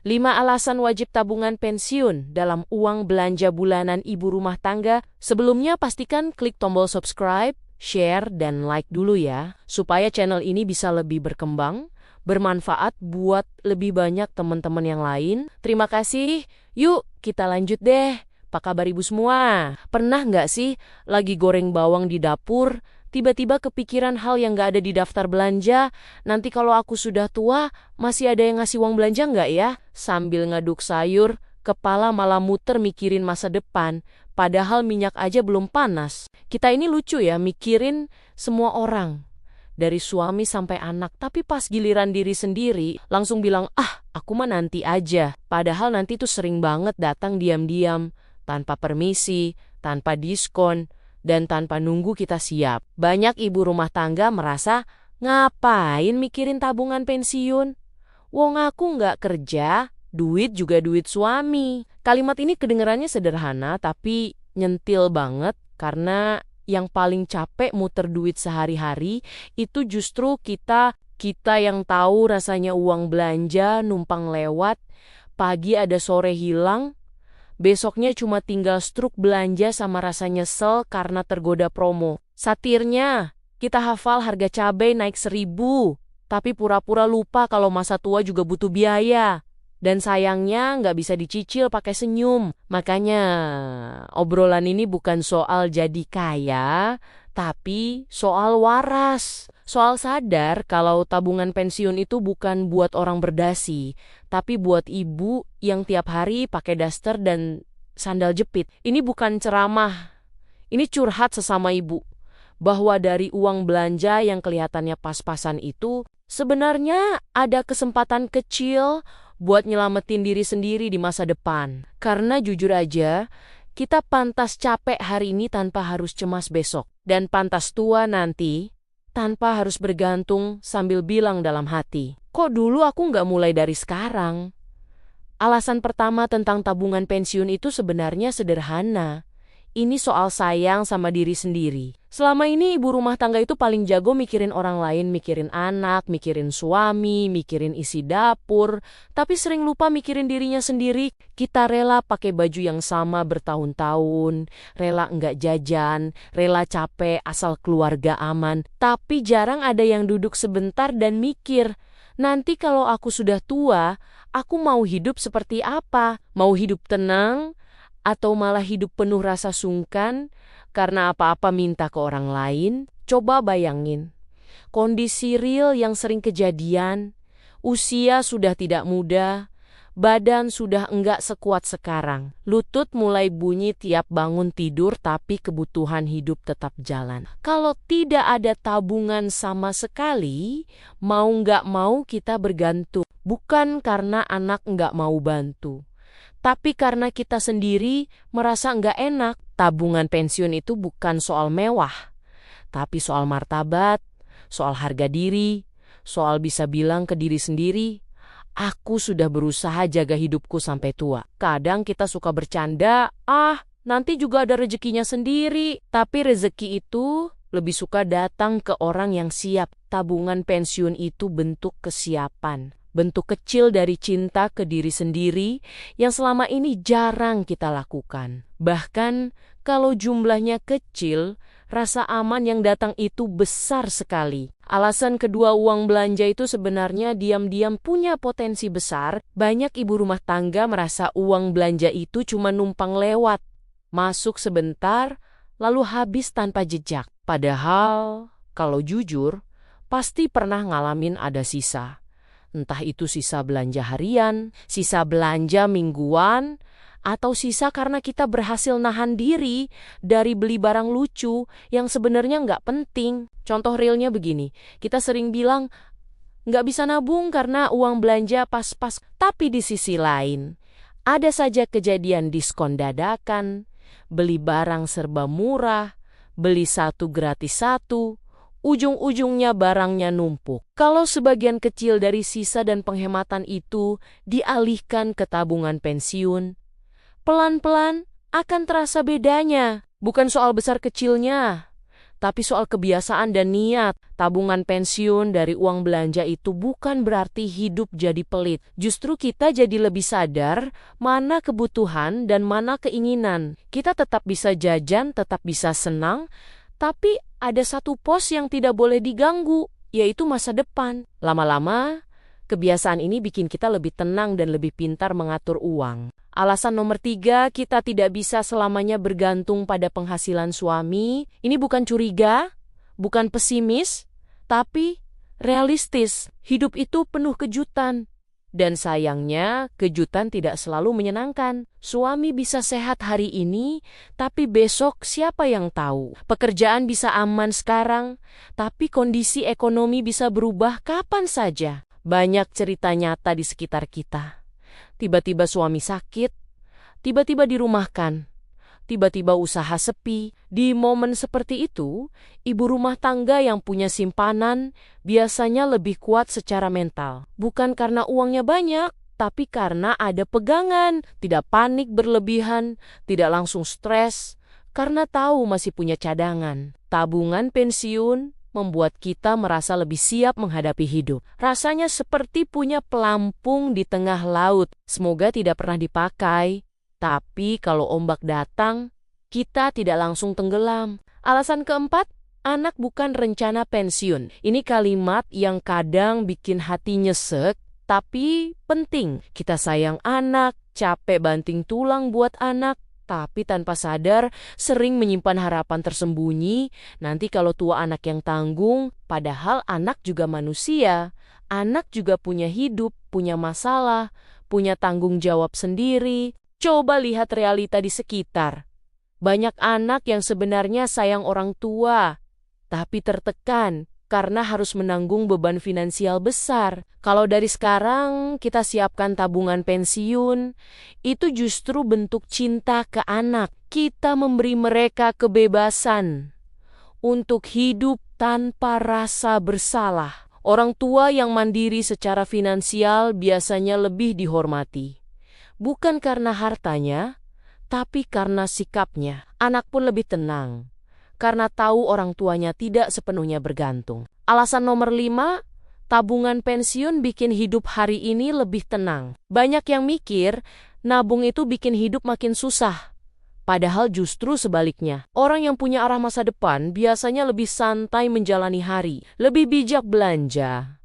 5 alasan wajib tabungan pensiun dalam uang belanja bulanan ibu rumah tangga. Sebelumnya pastikan klik tombol subscribe, share, dan like dulu ya, supaya channel ini bisa lebih berkembang, bermanfaat buat lebih banyak teman-teman yang lain. Terima kasih. Yuk, kita lanjut deh. Apa kabar ibu semua? Pernah nggak sih lagi goreng bawang di dapur, tiba-tiba kepikiran hal yang nggak ada di daftar belanja? Nanti kalau aku sudah tua, masih ada yang ngasih uang belanja nggak ya? Sambil ngaduk sayur, kepala malah muter mikirin masa depan, padahal minyak aja belum panas. Kita ini lucu ya, mikirin semua orang, dari suami sampai anak, tapi pas giliran diri sendiri, langsung bilang, aku mah nanti aja. Padahal nanti tuh sering banget datang diam-diam, tanpa permisi, tanpa diskon, dan tanpa nunggu kita siap. Banyak ibu rumah tangga merasa, ngapain mikirin tabungan pensiun? Wong aku nggak kerja, duit juga duit suami. Kalimat ini kedengarannya sederhana, tapi nyentil banget karena yang paling capek muter duit sehari-hari itu justru kita yang tahu rasanya uang belanja numpang lewat, pagi ada sore hilang, besoknya cuma tinggal struk belanja sama rasa nyesel karena tergoda promo. Satirnya, kita hafal harga cabai naik 1.000, tapi pura-pura lupa kalau masa tua juga butuh biaya. Dan sayangnya nggak bisa dicicil pakai senyum. Makanya obrolan ini bukan soal jadi kaya, tapi soal waras. Soal sadar kalau tabungan pensiun itu bukan buat orang berdasi, tapi buat ibu yang tiap hari pakai daster dan sandal jepit. Ini bukan ceramah, ini curhat sesama ibu. Bahwa dari uang belanja yang kelihatannya pas-pasan itu, sebenarnya ada kesempatan kecil buat nyelamatin diri sendiri di masa depan. Karena jujur aja, kita pantas capek hari ini tanpa harus cemas besok. Dan pantas tua nanti tanpa harus bergantung sambil bilang dalam hati, kok dulu aku nggak mulai dari sekarang? Alasan pertama tentang tabungan pensiun itu sebenarnya sederhana. Ini soal sayang sama diri sendiri. Selama ini ibu rumah tangga itu paling jago mikirin orang lain, mikirin anak, mikirin suami, mikirin isi dapur, tapi sering lupa mikirin dirinya sendiri. Kita rela pakai baju yang sama bertahun-tahun, rela enggak jajan, rela capek asal keluarga aman, tapi jarang ada yang duduk sebentar dan mikir, nanti kalau aku sudah tua, aku mau hidup seperti apa? Mau hidup tenang? Atau malah hidup penuh rasa sungkan karena apa-apa minta ke orang lain? Coba bayangin, kondisi real yang sering kejadian, usia sudah tidak muda, badan sudah enggak sekuat sekarang, lutut mulai bunyi tiap bangun tidur tapi kebutuhan hidup tetap jalan. Kalau tidak ada tabungan sama sekali, mau enggak mau kita bergantung, bukan karena anak enggak mau bantu, tapi karena kita sendiri merasa enggak enak. Tabungan pensiun itu bukan soal mewah, tapi soal martabat, soal harga diri, soal bisa bilang ke diri sendiri, aku sudah berusaha jaga hidupku sampai tua. Kadang kita suka bercanda, nanti juga ada rezekinya sendiri. Tapi rezeki itu lebih suka datang ke orang yang siap. Tabungan pensiun itu bentuk kesiapan. Bentuk kecil dari cinta ke diri sendiri yang selama ini jarang kita lakukan. Bahkan kalau jumlahnya kecil, rasa aman yang datang itu besar sekali. Alasan kedua uang belanja itu sebenarnya diam-diam punya potensi besar. Banyak ibu rumah tangga merasa uang belanja itu cuma numpang lewat, masuk sebentar, lalu habis tanpa jejak. Padahal, kalau jujur, pasti pernah ngalamin ada sisa. Entah itu sisa belanja harian, sisa belanja mingguan, atau sisa karena kita berhasil nahan diri dari beli barang lucu yang sebenarnya nggak penting. Contoh realnya begini, kita sering bilang nggak bisa nabung karena uang belanja pas-pas. Tapi di sisi lain, ada saja kejadian diskon dadakan, beli barang serba murah, beli satu gratis satu, ujung-ujungnya barangnya numpuk. Kalau sebagian kecil dari sisa dan penghematan itu dialihkan ke tabungan pensiun, pelan-pelan akan terasa bedanya. Bukan soal besar kecilnya, tapi soal kebiasaan dan niat. Tabungan pensiun dari uang belanja itu bukan berarti hidup jadi pelit. Justru kita jadi lebih sadar mana kebutuhan dan mana keinginan. Kita tetap bisa jajan, tetap bisa senang, tapi ada satu pos yang tidak boleh diganggu, yaitu masa depan. Lama-lama, kebiasaan ini bikin kita lebih tenang dan lebih pintar mengatur uang. Alasan nomor 3, kita tidak bisa selamanya bergantung pada penghasilan suami. Ini bukan curiga, bukan pesimis, tapi realistis. Hidup itu penuh kejutan. Dan sayangnya, kejutan tidak selalu menyenangkan. Suami bisa sehat hari ini, tapi besok siapa yang tahu? Pekerjaan bisa aman sekarang, tapi kondisi ekonomi bisa berubah kapan saja. Banyak cerita nyata di sekitar kita. Tiba-tiba suami sakit, tiba-tiba dirumahkan, tiba-tiba usaha sepi. Di momen seperti itu, ibu rumah tangga yang punya simpanan biasanya lebih kuat secara mental. Bukan karena uangnya banyak, tapi karena ada pegangan, tidak panik berlebihan, tidak langsung stres, karena tahu masih punya cadangan. Tabungan pensiun membuat kita merasa lebih siap menghadapi hidup. Rasanya seperti punya pelampung di tengah laut. Semoga tidak pernah dipakai, tapi kalau ombak datang, kita tidak langsung tenggelam. Alasan keempat, anak bukan rencana pensiun. Ini kalimat yang kadang bikin hati nyesek, tapi penting. Kita sayang anak, capek banting tulang buat anak, tapi tanpa sadar sering menyimpan harapan tersembunyi. Nanti kalau tua anak yang tanggung, padahal anak juga manusia. Anak juga punya hidup, punya masalah, punya tanggung jawab sendiri. Coba lihat realita di sekitar. Banyak anak yang sebenarnya sayang orang tua, tapi tertekan karena harus menanggung beban finansial besar. Kalau dari sekarang kita siapkan tabungan pensiun, itu justru bentuk cinta ke anak. Kita memberi mereka kebebasan untuk hidup tanpa rasa bersalah. Orang tua yang mandiri secara finansial biasanya lebih dihormati. Bukan karena hartanya, tapi karena sikapnya. Anak pun lebih tenang karena tahu orang tuanya tidak sepenuhnya bergantung. Alasan nomor 5, tabungan pensiun bikin hidup hari ini lebih tenang. Banyak yang mikir, nabung itu bikin hidup makin susah. Padahal justru sebaliknya. Orang yang punya arah masa depan biasanya lebih santai menjalani hari, lebih bijak belanja,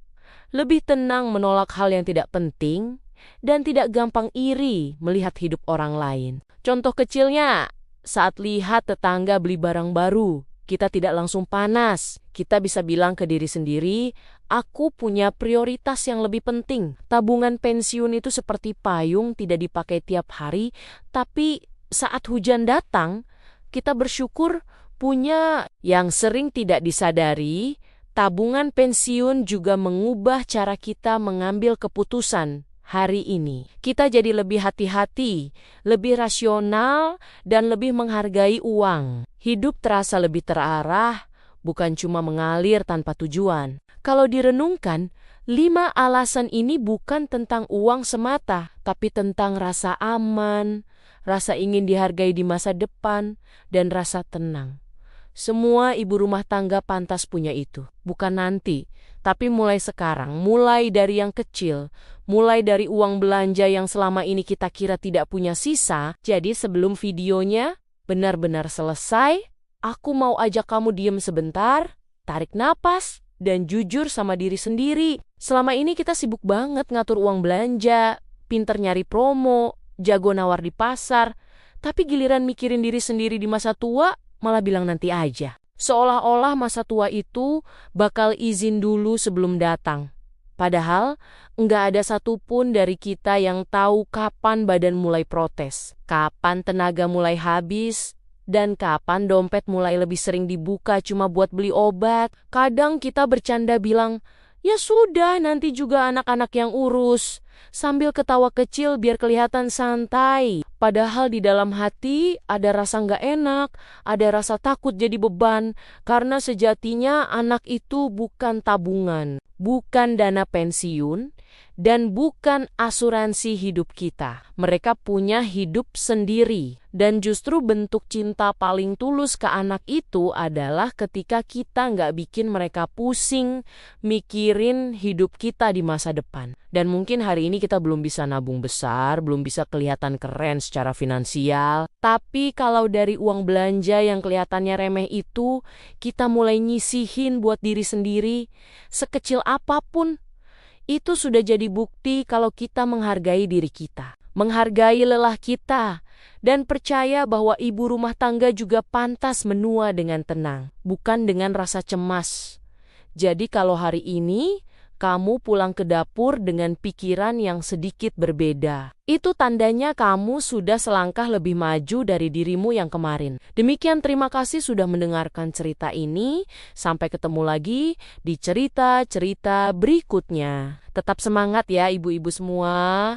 lebih tenang menolak hal yang tidak penting, dan tidak gampang iri melihat hidup orang lain. Contoh kecilnya, saat lihat tetangga beli barang baru, kita tidak langsung panas. Kita bisa bilang ke diri sendiri, aku punya prioritas yang lebih penting. Tabungan pensiun itu seperti payung, tidak dipakai tiap hari, tapi saat hujan datang, kita bersyukur punya. Yang sering tidak disadari, tabungan pensiun juga mengubah cara kita mengambil keputusan. Hari ini, kita jadi lebih hati-hati, lebih rasional, dan lebih menghargai uang. Hidup terasa lebih terarah, bukan cuma mengalir tanpa tujuan. Kalau direnungkan, 5 alasan ini bukan tentang uang semata, tapi tentang rasa aman, rasa ingin dihargai di masa depan, dan rasa tenang. Semua ibu rumah tangga pantas punya itu, bukan nanti, tapi mulai sekarang, mulai dari yang kecil, mulai dari uang belanja yang selama ini kita kira tidak punya sisa. Jadi sebelum videonya benar-benar selesai, aku mau ajak kamu diam sebentar, tarik napas, dan jujur sama diri sendiri. Selama ini kita sibuk banget ngatur uang belanja, pinter nyari promo, jago nawar di pasar, tapi giliran mikirin diri sendiri di masa tua, malah bilang nanti aja. Seolah-olah masa tua itu bakal izin dulu sebelum datang. Padahal, enggak ada satupun dari kita yang tahu kapan badan mulai protes, kapan tenaga mulai habis, dan kapan dompet mulai lebih sering dibuka cuma buat beli obat. Kadang kita bercanda bilang, ya sudah nanti juga anak-anak yang urus, sambil ketawa kecil biar kelihatan santai. Padahal di dalam hati ada rasa nggak enak, ada rasa takut jadi beban, karena sejatinya anak itu bukan tabungan, bukan dana pensiun, dan bukan asuransi hidup kita. Mereka punya hidup sendiri. Dan justru bentuk cinta paling tulus ke anak itu adalah ketika kita nggak bikin mereka pusing mikirin hidup kita di masa depan. Dan mungkin hari ini kita belum bisa nabung besar, belum bisa kelihatan keren secara finansial. Tapi kalau dari uang belanja yang kelihatannya remeh itu, kita mulai nyisihin buat diri sendiri, sekecil apapun, itu sudah jadi bukti kalau kita menghargai diri kita, menghargai lelah kita, dan percaya bahwa ibu rumah tangga juga pantas menua dengan tenang, bukan dengan rasa cemas. Jadi kalau hari ini kamu pulang ke dapur dengan pikiran yang sedikit berbeda, itu tandanya kamu sudah selangkah lebih maju dari dirimu yang kemarin. Demikian, terima kasih sudah mendengarkan cerita ini. Sampai ketemu lagi di cerita-cerita berikutnya. Tetap semangat ya ibu-ibu semua.